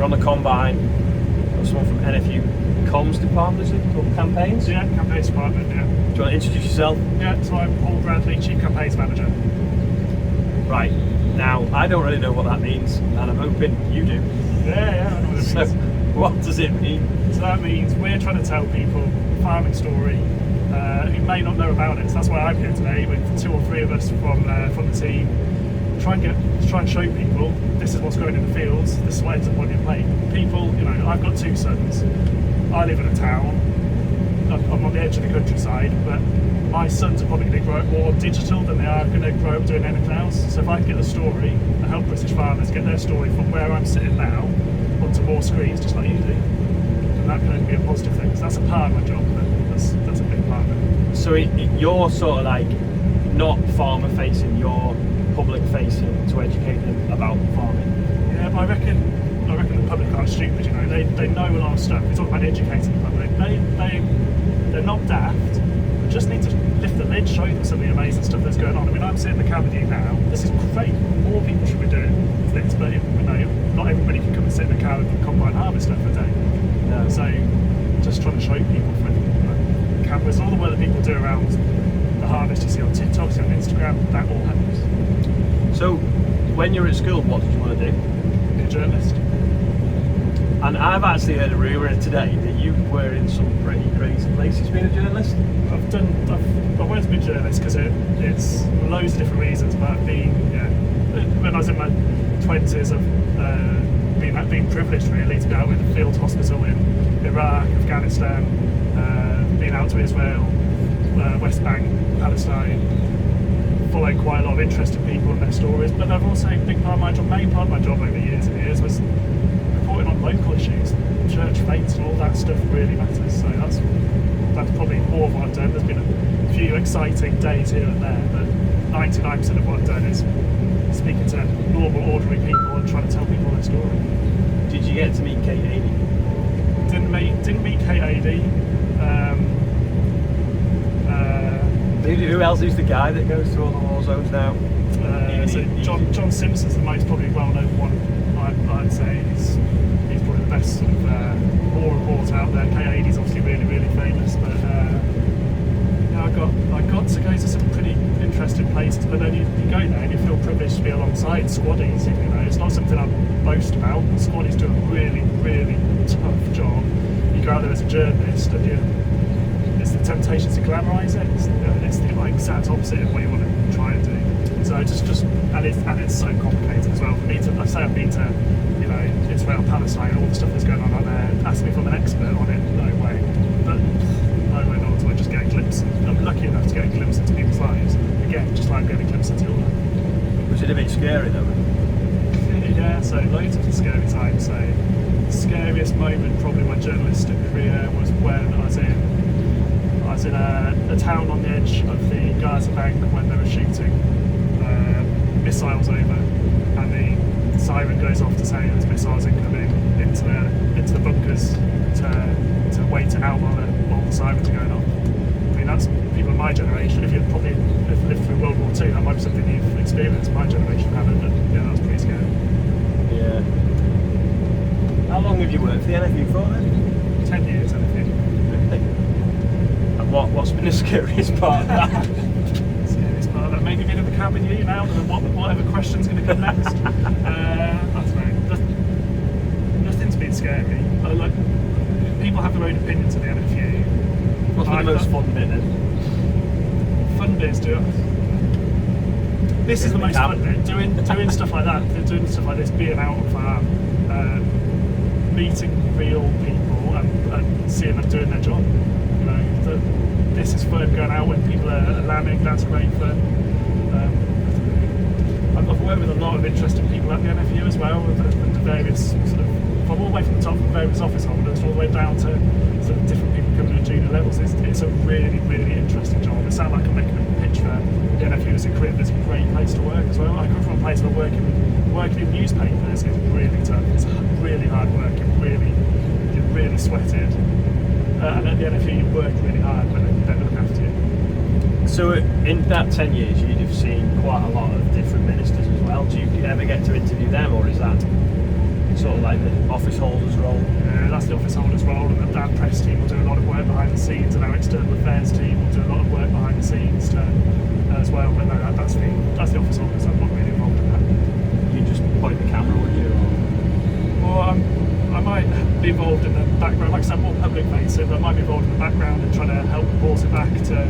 we're on the combine. Got someone from NFU comms department, is it? Or campaigns? Yeah, campaigns department, yeah. Do you want to introduce yourself? Yeah, so I'm Paul Bradley, Chief Campaigns Manager. Right. Now, I don't really know what that means, and I'm hoping you do. Yeah, I know what it means. So, what does it mean? So that means we're trying to tell people a farming story who may not know about it. So that's why I'm here today with 2 or 3 of us from the team. Try and show people this is what's going in the fields. This is what ends up on your plate. People, I've got 2 sons. I live in a town. I'm on the edge of the countryside, but my sons are probably going to grow up more digital than they are going to grow up doing anything else. So if I can get the story and help British farmers get their story from where I'm sitting now onto more screens, just like you do, then that can only be a positive thing. So that's a part of my job, but that's a big part of it. So you're sort of like not farmer facing, you're public facing to educate them about farming. Yeah, but I reckon the public aren't stupid. They know a lot of stuff. We talk about educating the public. They're not daft. We just need to lift the lid, show them some of the amazing stuff that's going on. I mean, I'm sitting in the cab with you now. This is great. More people should be doing this, but not everybody can come and sit in the cab and combine harvester for a day. No. So just trying to show people from cameras, all the work that people do around the harvest. You see on TikTok, you see on Instagram, that all happens. So when you were at school, what did you want to do? Be a journalist. And I've actually heard a rumour today that you were in some pretty crazy places being a journalist. I've wanted to be a journalist because it's loads of different reasons, but when I was in my 20s, I've been privileged really to be out with the field hospital in Iraq, Afghanistan, been out to Israel, West Bank, Palestine, following quite a lot of interesting people and their stories. But I've also, main part of my job over years and years was reporting on local issues, church faiths and all that stuff really matters. So that's probably more of what I've done. There's been a few exciting days here and there, but 99% of what I've done is speaking to normal, ordinary people and trying to tell people their story. Did you get to meet Kate Adie? Didn't meet Kate Adie. Who else is the guy that goes through all the war zones now? So John Simpson's the most probably well-known one. I'd say he's probably the best sort of war reporter out there. Kate Adie's obviously really, really famous, but I got to go to some pretty interesting places. But then you go there and you feel privileged to be alongside squaddies. It's not something I boast about. Squaddies do a really, really tough job. You go out there as a journalist and it's the temptation to glamorise it. It's the exact opposite of what you want to try and do. So and it's so complicated as well. For me I say I've been to Israel, Palestine, all the stuff that's going on out there. Ask me if I'm an expert on it, no way. But no way not. I just get a glimpse. I'm lucky enough to get a glimpse into people's lives. Again, just like getting a glimpse into your life. Was it a bit scary though? Yeah, so loads of scary times. So the scariest moment probably in my journalistic career was when I was in a town on the edge of the Gaza Bank when they were shooting missiles over, and the siren goes off to say there's missiles incoming into the bunkers to wait it out while the sirens are going off. I mean, that's people of my generation. If you've probably lived through World War II, that might be something you've experienced. My generation haven't, but yeah, that was pretty scary. Yeah. How long have you worked for the NFU for then? 10 years, NFU. And what's been the scariest part of that? Scariest part of that? Maybe being in the cab with you now, and whatever question's going to come next. I don't know. Nothing's been scary. People have their own opinions of the NFU. What's been the most fun bit then? Fun bits, this is the most fun bit. Doing stuff like that, doing stuff like this, being out on farm, meeting real people and seeing them doing their job. This is fun, going out when people are lambing, that's great fun. I've worked with a lot of interesting people at the NFU as well, with the various sort of, from all the way from the top, from various office holders, all the way down to sort of different people coming at junior levels. It's a really, really interesting job. It sounds like I'm making a pitch for the NFU as a career, but it's a great place to work as well. I come from a place where working in newspapers is really tough. It's really hard work. You're really sweated. And at the NFU you work really hard, but they look after you. So in that 10 years you'd have seen quite a lot of different ministers as well. Do you ever get to interview them, or is that sort of like the office holders role. That's the office holders role, and the press team will do a lot of work behind the scenes, and our external affairs team will do a lot of work behind the scenes as well. But no, that's the office holders. I'm not really involved in that. You just point the camera, would you? Or I might be involved in the background, like I said, I'm more public facing, but I might be involved in the background and trying to help report it back to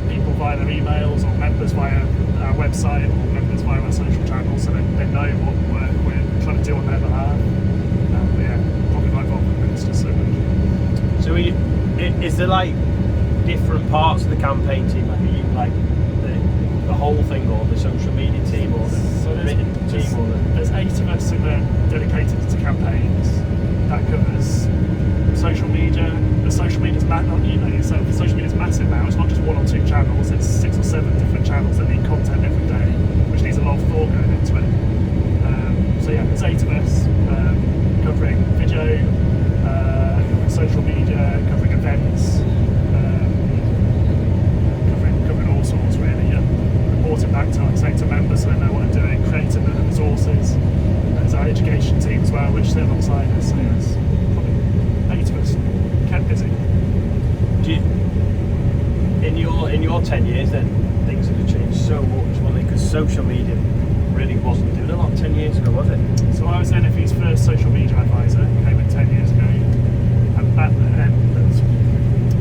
people via their emails, or members via our website, or members via our social channels, so they know what we're trying to do on their behalf. But yeah, probably not involved with ministers so much. So is there like different parts of the campaign team? Like, are you like the whole thing, or the social media team, or the written team, or there's 8 of us who are dedicated to campaigns. That covers social media. The social media's social media's massive now. It's not just 1 or 2 channels. It's 6 or 7 different channels that need content every day, which needs a lot of thought going into it. So yeah, there's 8 of us covering video, covering social media, covering events, covering all sorts really. Yeah. Reporting back to, like I say, to members so they know what they're doing, creating the resources. There's our education team as well, which sit alongside us. So yeah, it's probably 8 of us kept busy. In your 10 years then, things have changed so much, wasn't it? Because social media really wasn't doing a lot 10 years ago, was it? So I was NFE's first social media advisor, came in 10 years ago, and back then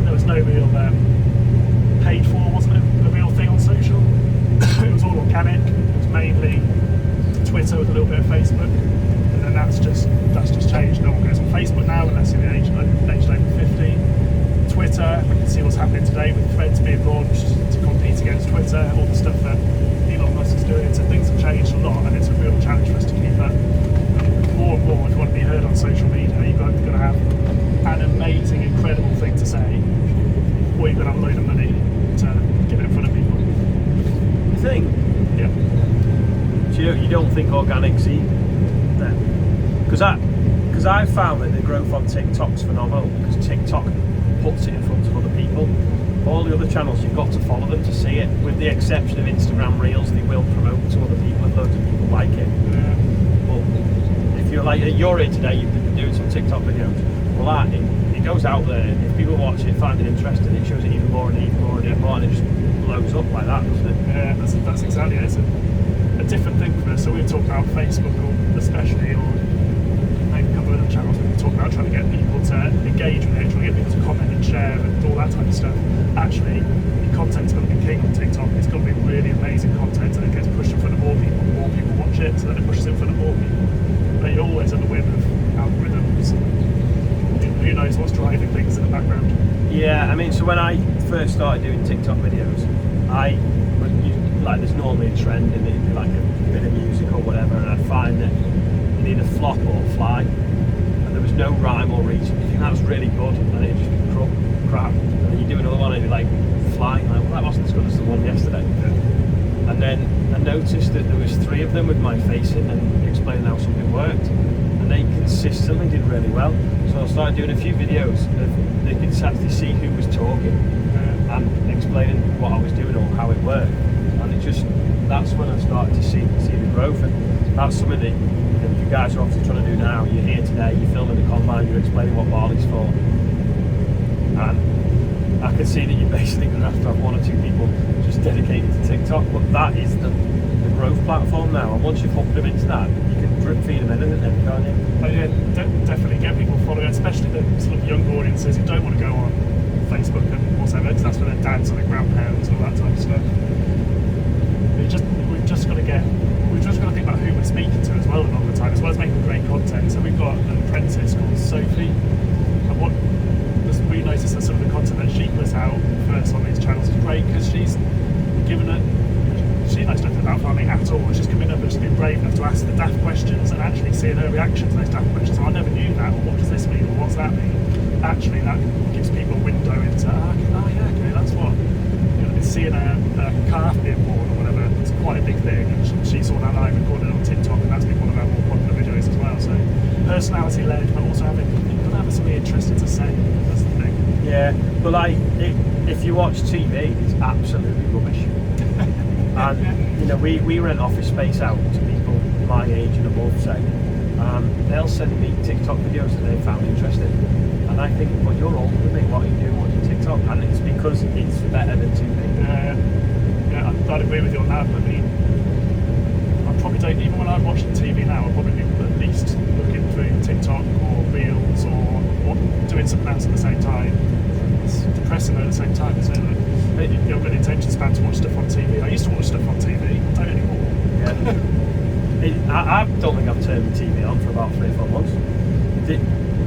there was no real paid for, wasn't a real thing on social. It was all organic. It was mainly Twitter with a little bit of Facebook, and then that's just changed. No one goes on Facebook now unless you're aged over 50. Twitter, we can see what's happening today with Threads being launched to compete against Twitter, all the stuff that Elon Musk is doing. So things have changed a lot, and it's a real challenge for us to keep up. More and more, if you want to be heard on social media, you've got to have an amazing, incredible thing to say, or you've got to have a load of money to get it in front of people. You think? Yeah. So you don't think organic's then? Because I found that the growth on TikTok's phenomenal, because TikTok puts it in front of other people. All the other channels, you've got to follow them to see it. With the exception of Instagram Reels, they will promote to other people, and loads of people like it. Yeah. But if you're like, you're here today, you've been doing some TikTok videos, well it goes out there, if people watch it, find it interesting, it shows it even more and even more and even more, and it just blows up like that, doesn't it? Yeah, that's exactly it. It's a different thing for us. So we've talked about Facebook, or especially, or maybe a couple of other channels, we've talked about trying to get people to engage with it, trying to get people to comment and share and all that type of stuff. Actually, the content's got to be king on TikTok. It's got to be really amazing content, and it gets pushed in front of more people watch it, so then it pushes in front of more people. But you're always at the whim of algorithms. Who knows what's driving things in the background? Yeah, I mean, so when I first started doing TikTok videos, there's normally a trend, and it'd be like a bit of music or whatever, and I'd find that you need a flop or fly, and there was no rhyme or reason. You think that was really good, and it'd just be crap. And then you do another one, and you're like, fly, like, well, that wasn't as good as the one yesterday. Yeah. And then I noticed that there was 3 of them with my face in and explaining how something worked, and they consistently did really well. So I started doing a few videos of they could actually see who was talking and explaining what I was doing or how it worked, and that's when I started to see the growth. And that's something that you guys are obviously trying to do now. You're here today, you're filming the combine, you're explaining what barley's for, and I can see that you're basically going to have 1 or 2 people just dedicated to TikTok, but that is the growth platform now, and once you've hooked them into that, you can drip feed them anything then, can't you? Oh yeah, definitely get people following, especially the sort of younger audiences who don't want to go on Facebook and whatever, because that's for their dads or their grandparents and all that type of stuff. We've just got to think about who we're speaking to as well a lot of the time, as well as making great content. So we've got an apprentice called Sophie, and what we noticed that some of the content that she puts out first on these channels is great, because she's given it. She knows nothing about farming at all. She's coming up and she's been brave enough to ask the daft questions and actually seeing her reaction to those daft questions. So I never knew that, or what does this mean, or what's that mean? Actually, that gives people a window into, okay, that's what. Seeing a calf being born or whatever, it's quite a big thing, and she saw that live recorded on TikTok, and that's been one of our more popular videos as well. So personality led, but also having something interesting to say. That's the thing. Yeah, but like if you watch TV, it's absolutely rubbish. And we rent office space out to people my age and above, say, they'll send me TikTok videos that they found interesting, and I think, well, you're older than me, what are you doing watching TikTok? And it's because it's better than TV. Yeah, I'd agree with you on that. I mean, I probably don't, even when I'm watching TV now, I'll probably be at least looking through TikTok or Reels or doing something else at the same time. It's depressing at the same time, isn't it? You haven't got an attention span to watch stuff on TV. I used to watch stuff on TV, I don't anymore. Yeah. I don't think I've turned the TV on for about 3 or 4 months.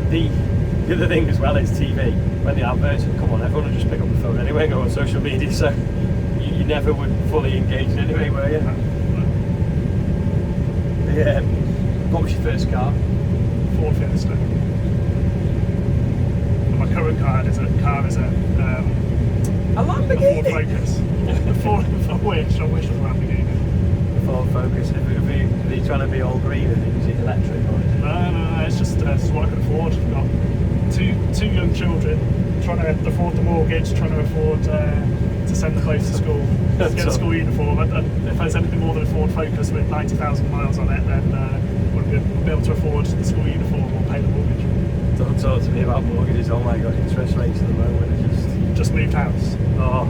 The other thing as well is TV. When the adverts would come on, everyone would just pick up the phone anyway and go on social media, so you never would fully engage in anyway, were you? Yeah. What was your first car? Ford Fiesta. And my current car is a Lamborghini. Ford Focus. I wish it was a Lamborghini. Ford Focus. Are you trying to be all green and is it electric or is it? No, it's just it's what I can afford. I've got two young children, trying to afford the mortgage, trying to afford to send them both to school, to get a school uniform. And if there's anything more than a Ford Focus with 90,000 miles on it, then we'll be able to afford the school uniform or pay the mortgage. Don't talk to me about mortgages. Oh my god, interest rates at the moment are just moved house. Oh,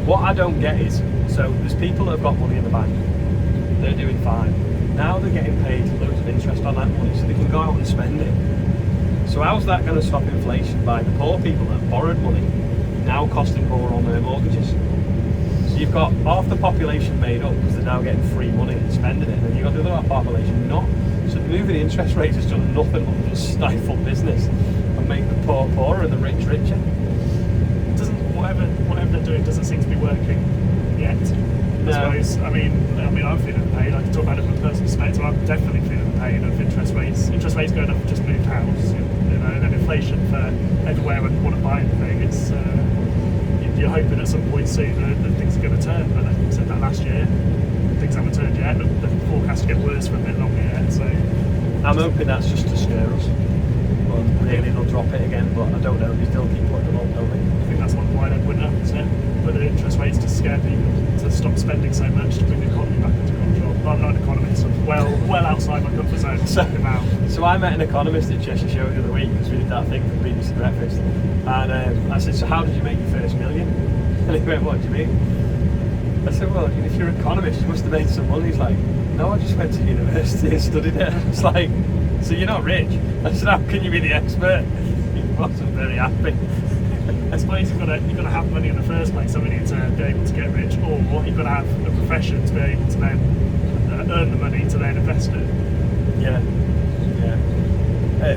what I don't get is, so there's people that have got money in the bank, they're doing fine. Now they're getting paid loads of interest on that money, so they can go out and spend it. So how's that going to stop inflation by the poor people that borrowed money now costing more on their mortgages? So you've got half the population made up because they're now getting free money and spending it, and then you've got the other half population not. So moving the interest rates has done nothing other than stifle business and make the poor poorer and the rich richer. Whatever they're doing doesn't seem to be working yet. No. I suppose. I mean, I'm feeling the pain. I can talk about it from a personal perspective. I'm definitely feeling the pain of interest rates. Interest rates going up, just moved house. And then inflation for everywhere and want to buy anything. It's you're hoping at some point soon that things are going to turn. But I said that last year. Things haven't turned yet. The forecast to get worse for a bit longer yet. So I'm hoping that's just to scare us. Well, really they'll drop it again, but I don't know. They still keep putting them up, don't they? I think that's why they went up, isn't it? Put the interest rates to scare people to stop spending so much to bring the economy back into control. I'm not an economist, I'm well outside my comfort zone. So I met an economist at Cheshire Show the other week because we did that thing for BBC Breakfast, and I said, so how did you make your first million? And he went, what do you mean? I said, well, if you're an economist, you must have made some money. He's like, no, I just went to university and studied it. It's like, so you're not rich? I said, how can you be the expert? He wasn't very happy. I suppose you've got to have money in the first place, haven't you, to be able to get rich, or you've got to have a profession to be able to then earn the money to then invest it. Yeah.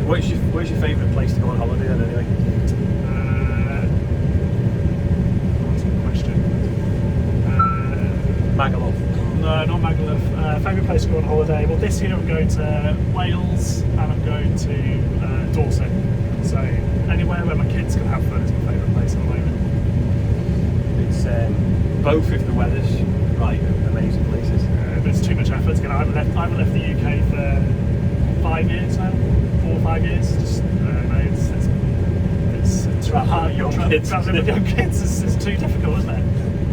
Where's your favourite place to go on holiday then, anyway? That's a good question. Magaluf. No, not Magaluf. Favourite place to go on holiday? Well, this year I'm going to Wales and I'm going to Dorset. So anywhere where my kids can have fun is my favourite place at the moment. It's both if the weather's right, amazing places. But it's too much effort to get. I haven't left the UK for 5 years now, 4 or 5 years. Just it's Travelling with young kids. Travelling with young kids is too difficult, isn't it?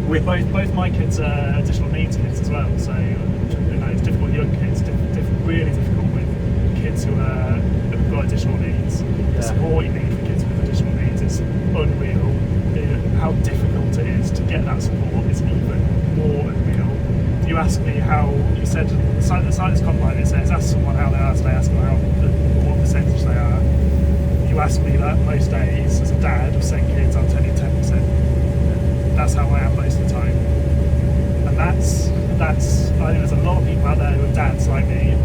With both my kids are additional needs kids as well, so it's difficult with young kids. Really difficult with kids who have got additional needs. The support you need for kids with additional needs is unreal. How difficult it is to get that support is even more unreal. You ask me how, you said, the site that's come like it says, ask someone how they are today, ask them what percentage they are. You ask me that most days, as a dad of 7 kids, I'll tell you 10%. That's how I am most of the time. And that's I think there's a lot of people out there who are dads like me.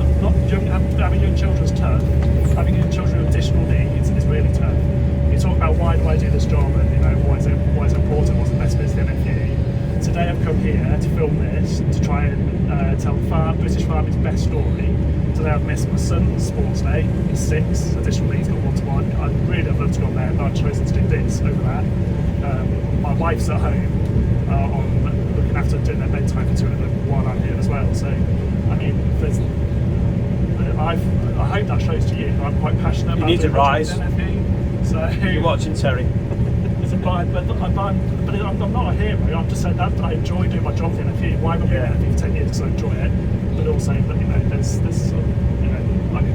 Having young children is tough. Having young children with additional needs is really tough. You talk about why do I do this job and why is it important, what's the best bit of the NFU. Today I've come here to film this, to try and tell British farming's best story. Today I've missed my son's sports day, he's 6, additional needs, got 1-to-1. I'd really have loved to go on there, but I've chosen to do this over that. My wife's at home on looking after doing their bedtime for 2 of them while I'm here as well. So, I mean, I hope that shows to you. I'm quite passionate about You need to rise. NFU, so You're watching Terry. But I'm not a hero. I'm just saying that I enjoy doing my job in NFU. Why am I doing NFU for 10 years? Because I enjoy it. But also, there's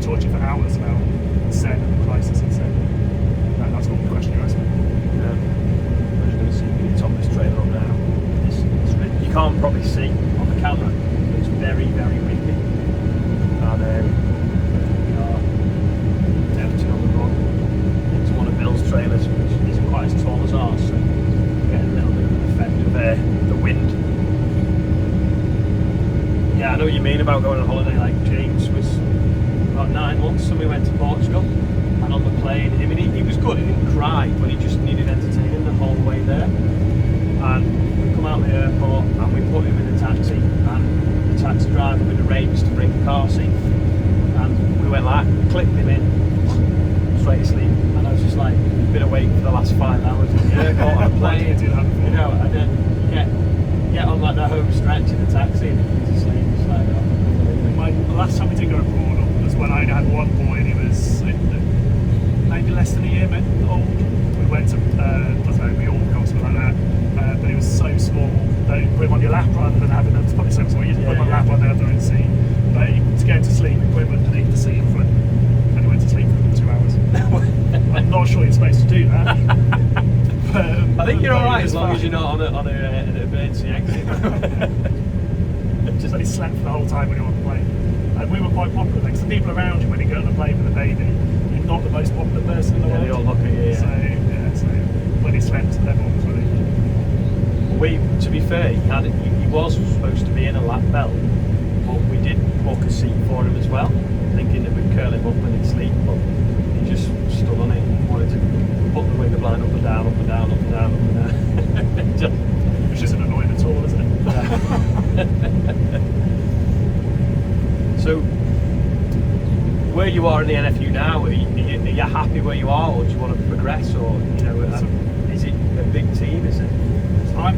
could talk to you for hours about Sen and the crisis in Sen. That's not the question you asked me. I'm just going to see if we can top this trailer up now. You can't probably see on the camera, but it's very, very windy. And we are empty on the run. It's one of Bill's trailers, which isn't quite as tall as ours, so we get a little bit of an effect of the wind. Yeah, I know what you mean about going on holiday. Like James was about 9 months and we went to Portugal, and on the plane, I mean, he was good, he didn't cry, but he just needed entertaining the whole way there. And we come out of the airport and we put him in a taxi, and the taxi driver had arranged to bring a car seat, and we went like, clicked him in, straight asleep, and I was just like, you've been awake for the last 5 hours in the airport on a plane, you know, and then get on like the home stretch in the taxi and he's asleep. It's like, oh. The last time we did go abroad was when I had one boy and he was maybe less than a year old. We went to, I don't know, Mallorca or something like that, but he was so small that you put him on your lap rather than having him, it's probably so small, you just put him on your lap on the other end seat. But to go to sleep, we put him underneath the seat in front, and he went to sleep for 2 hours. I'm not sure you're supposed to do that. I think you're alright as long as you're not on an emergency exit. Just that he slept for the whole time when you were on the plane. And we were quite popular because the people around you when you get on the plane with a baby, you're not the most popular person in the world. They all look at you, So when he slept, everyone was really. To be fair, he was supposed to be in a lap belt, but we did book a seat for him as well, thinking that we'd curl him up when he'd sleep, but he just stood on it, wanted to put the window blind up and down, up and down, up and down, up and down. Which isn't annoying at all, is it? So, where you are in the NFU now, are you happy where you are, or do you want to progress, or is it a big team? Is it? I'm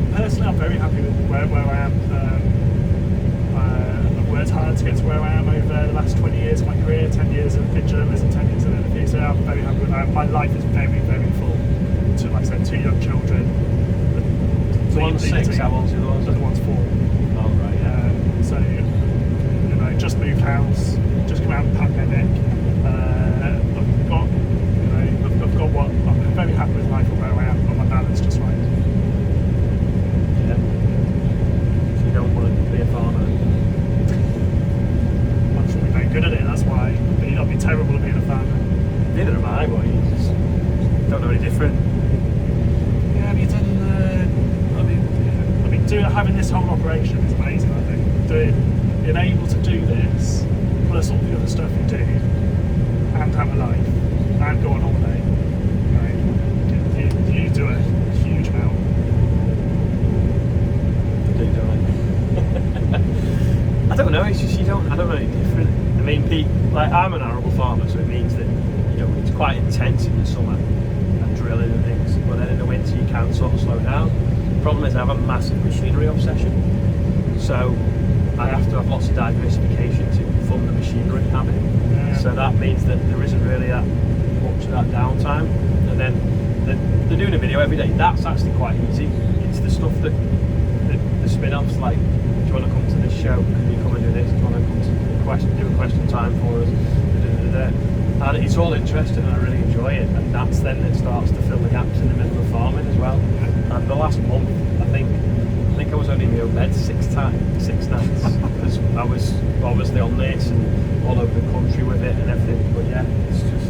very happy with where I am. I've worked hard to get to where I am over the last 20 years of my career, 10 years in journalism, 10 years in NFU, so I'm very happy with that. My life is very, very full. Like I said, 2 young children. One's 6, how old's the other one? The other one's 4. Oh, right, yeah. So, just moved house, just come out of the pandemic. I've got what I'm very happy with life and where I am. I've got my balance just right. Yeah. So you don't want to be a farmer? I'm sure we're very good at it. That's why I'd be terrible at being a farmer. Neither am I, but you just don't know any different. Yeah, have you done? Having this whole operation is amazing. I think being able to do this plus all the other stuff you do and have a life and go on holiday, you do a huge amount. I don't know. It's just I don't know any different. I mean, I'm an arable farmer, so it means that it's quite intense in the summer and drilling and things. But then in the winter you can sort of slow down. Problem is I have a massive machinery obsession, so I have to have lots of diversification to fund the machinery habit. Yeah. So that means that there isn't really that much of that downtime. And then they're doing a video every day. That's actually quite easy. It's the stuff that the spin-offs, like, do you want to come to this show? Can you come and do this? Do you want to come to do a question time for us? And it's all interesting and I really enjoy it, and that's then it starts to fill the gaps in the middle of farming as well. And the last month, I think I was only in my own bed 6 nights, because I was obviously on this and all over the country with it and everything. But yeah, it's just.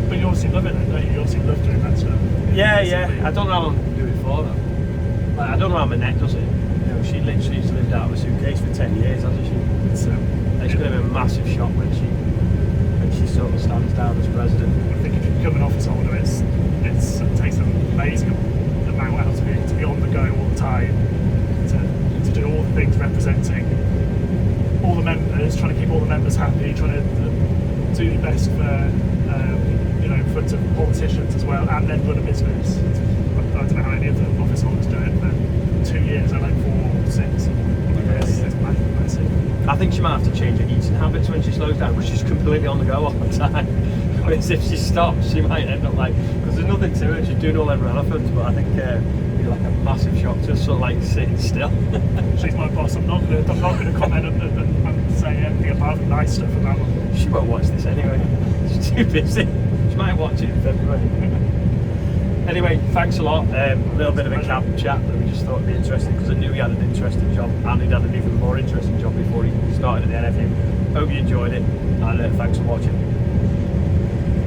But you obviously love it, don't you? You obviously love doing that stuff. Yeah. I don't know how long I can do it for though. Like, I don't know how my neck does it. She literally has lived out of a suitcase for 10 years, hasn't she? It's going to be a massive shock when she sort of stands down as president. I think if you become an office holder, it takes an amazing amount out of you to be on the go all the time, to do all the things representing all the members, trying to keep all the members happy, trying to do the best for in front of politicians as well, and then run a business. I don't know how any of the office holders do it, but 2 years, I like 4 or 6. It's massive. I think she might have to change her eating habits when she slows down, because she's completely on the go all the time. Whereas if she stops, she might end up because there's nothing to her, she's doing all over elephants, but I think it'd be like a massive shock to sort of like sitting still. She's my boss, I'm not going to comment and say anything apart from nice stuff about her. She won't watch this anyway. She's too busy. She might watch it in February. Anyway, thanks a lot. A little bit of a camp chat that we just thought would be interesting because I knew he had an interesting job and he'd had an even more interesting job before he started at the NFU. Hope you enjoyed it and thanks for watching.